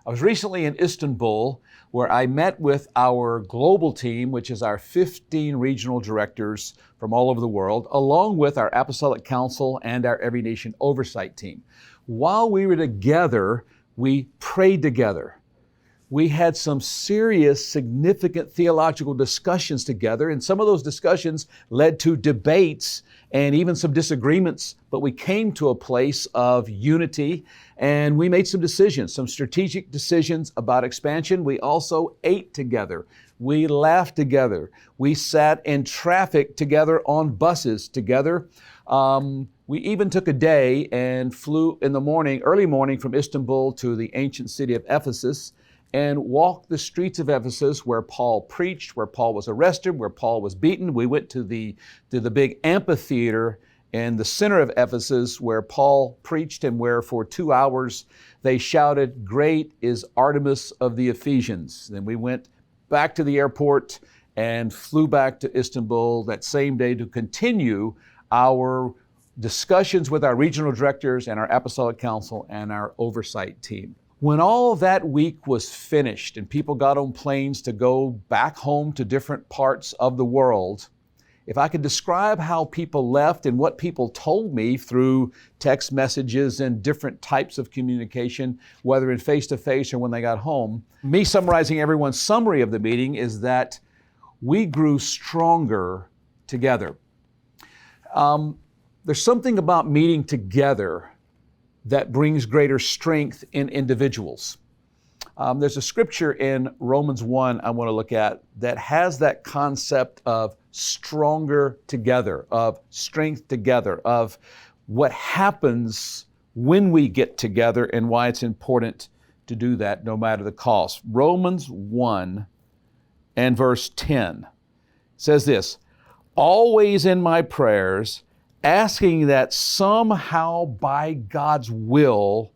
I was recently in Istanbul where I met with our global team, which is our 15 regional directors from all over the world, along with our Apostolic Council and our Every Nation Oversight team. While we were together, we prayed together. We had some serious, significant theological discussions together, and some of those discussions led to debates and even some disagreements, but we came to a place of unity and we made some decisions, some strategic decisions about expansion. We also ate together. We laughed together. We sat in traffic together on buses together. We even took a day and flew in the morning, early morning, from Istanbul to the ancient city of Ephesus and walked the streets of Ephesus where Paul preached, where Paul was arrested, where Paul was beaten. We went to the big amphitheater in the center of Ephesus where Paul preached and where for 2 hours they shouted, "Great is Artemis of the Ephesians." Then we went back to the airport and flew back to Istanbul that same day to continue our discussions with our regional directors and our Apostolic Council and our oversight team. When all that week was finished and people got on planes to go back home to different parts of the world, if I could describe how people left and what people told me through text messages and different types of communication, whether in face-to-face or when they got home, me summarizing everyone's summary of the meeting is that we grew stronger together. There's something about meeting together that brings greater strength in individuals. There's a scripture in Romans 1 I want to look at that has that concept of stronger together, of strength together, of what happens when we get together and why it's important to do that no matter the cost. Romans 1 and verse 10 says this, "Always in my prayers, asking that somehow by God's will,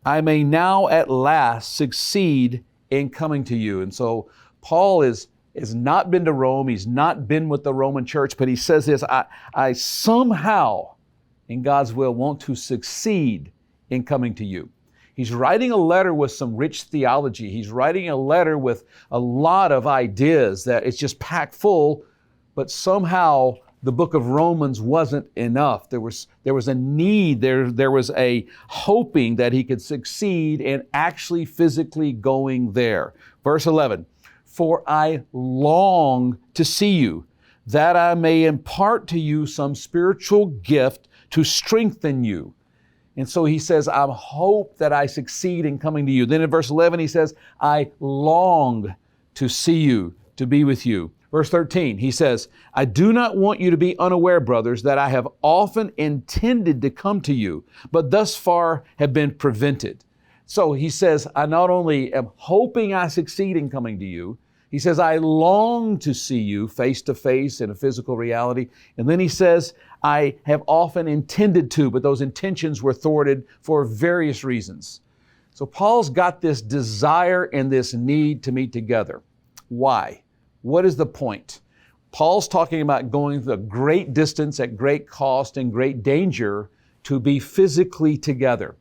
I may now at last succeed in coming to you." And so Paul has not been to Rome. He's not been with the Roman church, but he says this, I somehow in God's will want to succeed in coming to you. He's writing a letter with some rich theology. He's writing a letter with a lot of ideas that it's just packed full, but somehow the book of Romans wasn't enough. There was a need, there was a hoping that he could succeed in actually physically going there. Verse 11, "For I long to see you, that I may impart to you some spiritual gift to strengthen you." And so he says, I hope that I succeed in coming to you. Then in verse 11 he says, "I long to see you, to be with you." Verse 13, he says, "I do not want you to be unaware, brothers, that I have often intended to come to you, but thus far have been prevented." So he says, I not only am hoping I succeed in coming to you, he says, I long to see you face to face in a physical reality. And then he says, I have often intended to, but those intentions were thwarted for various reasons. So Paul's got this desire and this need to meet together. Why? What is the point? Paul's talking about going the great distance at great cost and great danger to be physically together.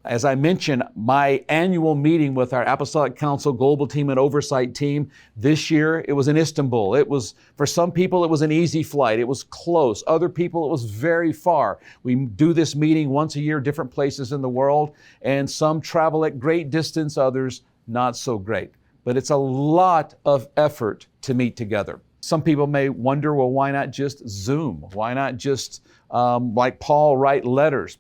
As I mentioned, my annual meeting with our Apostolic Council Global Team and Oversight Team this year, it was in Istanbul. It was, for some people, it was an easy flight. It was close. Other people, it was very far. We do this meeting once a year, different places in the world, and some travel at great distance, others not so great. But it's a lot of effort to meet together. Some people may wonder, well, why not just Zoom? Why not just, like Paul, write letters?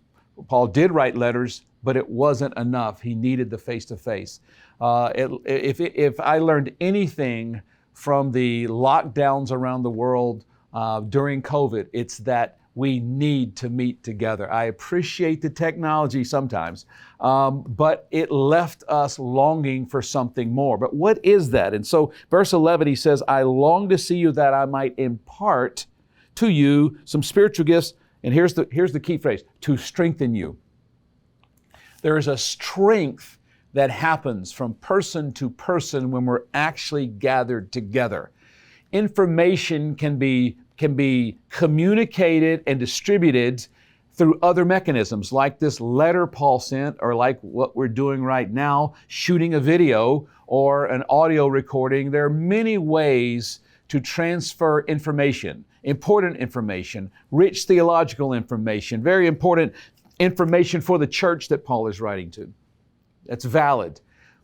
Paul did write letters, but it wasn't enough. He needed the face-to-face. If I learned anything from the lockdowns around the world during COVID, it's that we need to meet together. I appreciate the technology sometimes, but it left us longing for something more. But what is that? And so verse 11, he says, "I long to see you that I might impart to you some spiritual gifts." And here's the key phrase, "to strengthen you." There is a strength that happens from person to person when we're actually gathered together. Information can be communicated and distributed through other mechanisms like this letter Paul sent, or like what we're doing right now, shooting a video or an audio recording. There are many ways to transfer information, important information, rich theological information, very important information for the church that Paul is writing to. That's valid.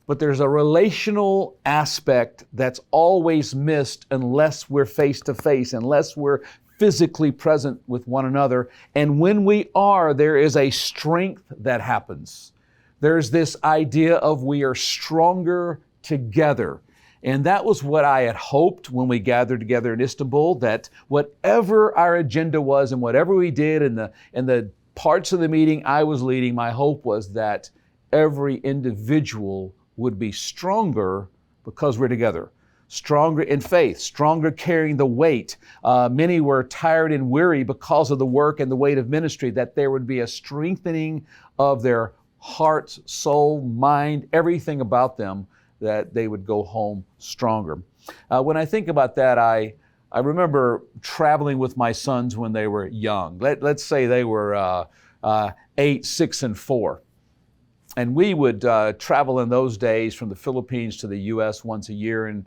But there's a relational aspect that's always missed unless we're face to face, unless we're physically present with one another. And when we are, there is a strength that happens. There's this idea of we are stronger together. And that was what I had hoped when we gathered together in Istanbul, that whatever our agenda was and whatever we did in the parts of the meeting I was leading, my hope was that every individual would be stronger because we're together. Stronger in faith, stronger carrying the weight. Many were tired and weary because of the work and the weight of ministry, that there would be a strengthening of their hearts, soul, mind, everything about them, that they would go home stronger. When I think about that, I remember traveling with my sons when they were young. Let's say they were 8, 6, and 4. And we would travel in those days from the Philippines to the U.S. once a year. And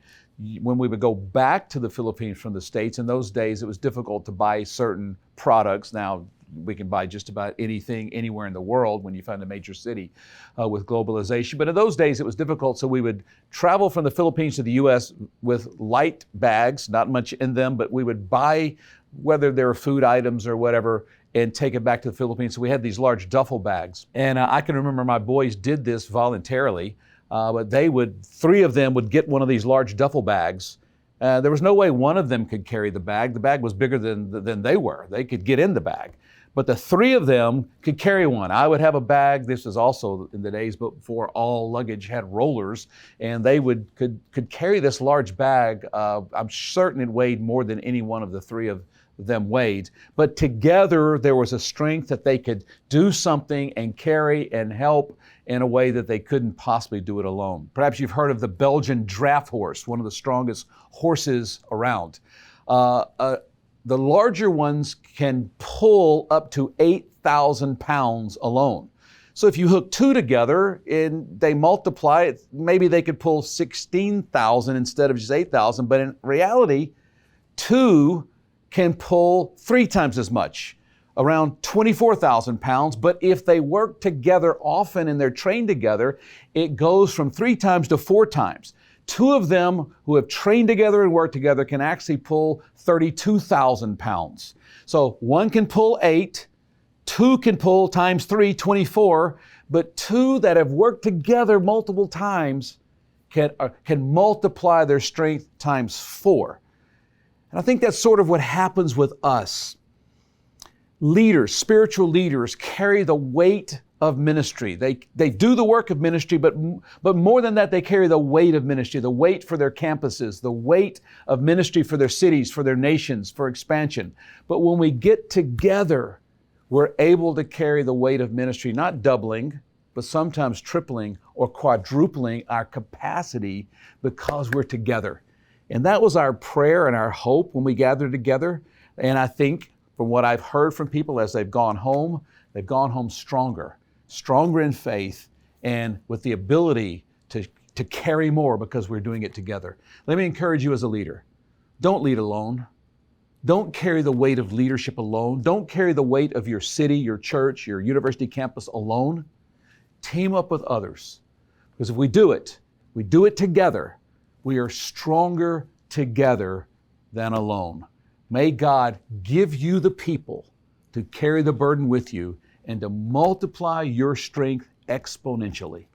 when we would go back to the Philippines from the States, in those days it was difficult to buy certain products. Now we can buy just about anything anywhere in the world when you find a major city with globalization. But in those days it was difficult, so we would travel from the Philippines to the U.S. with light bags, not much in them, but we would buy, whether they were food items or whatever, and take it back to the Philippines. So we had these large duffel bags. And I can remember my boys did this voluntarily, but 3 of them would get one of these large duffel bags. There was no way one of them could carry the bag. The bag was bigger than they were. They could get in the bag. But the 3 of them could carry one. I would have a bag. This was also in the days before all luggage had rollers, and they could carry this large bag. I'm certain it weighed more than any one of the 3 of them weighed. But together there was a strength that they could do something and carry and help in a way that they couldn't possibly do it alone. Perhaps you've heard of the Belgian draft horse, one of the strongest horses around. The larger ones can pull up to 8,000 pounds alone. So if you hook 2 together and they multiply it, maybe they could pull 16,000 instead of just 8,000. But in reality, 2 can pull 3 times as much, around 24,000 pounds. But if they work together often and they're trained together, it goes from 3 times to 4 times. 2 of them who have trained together and worked together can actually pull 32,000 pounds. So 1 can pull 8, 2 can pull times 3, 24, but 2 that have worked together multiple times can multiply their strength times 4. And I think that's sort of what happens with us. Leaders, spiritual leaders, carry the weight of ministry. They do the work of ministry, but more than that, they carry the weight of ministry, the weight for their campuses, the weight of ministry for their cities, for their nations, for expansion. But when we get together, we're able to carry the weight of ministry, not doubling, but sometimes tripling or quadrupling our capacity because we're together. And that was our prayer and our hope when we gathered together. And I think from what I've heard from people as they've gone home stronger in faith and with the ability to carry more because we're doing it together. Let me encourage you as a leader. Don't lead alone. Don't carry the weight of leadership alone. Don't carry the weight of your city, your church, your university campus alone. Team up with others. Because if we do it together, we are stronger together than alone. May God give you the people to carry the burden with you and to multiply your strength exponentially.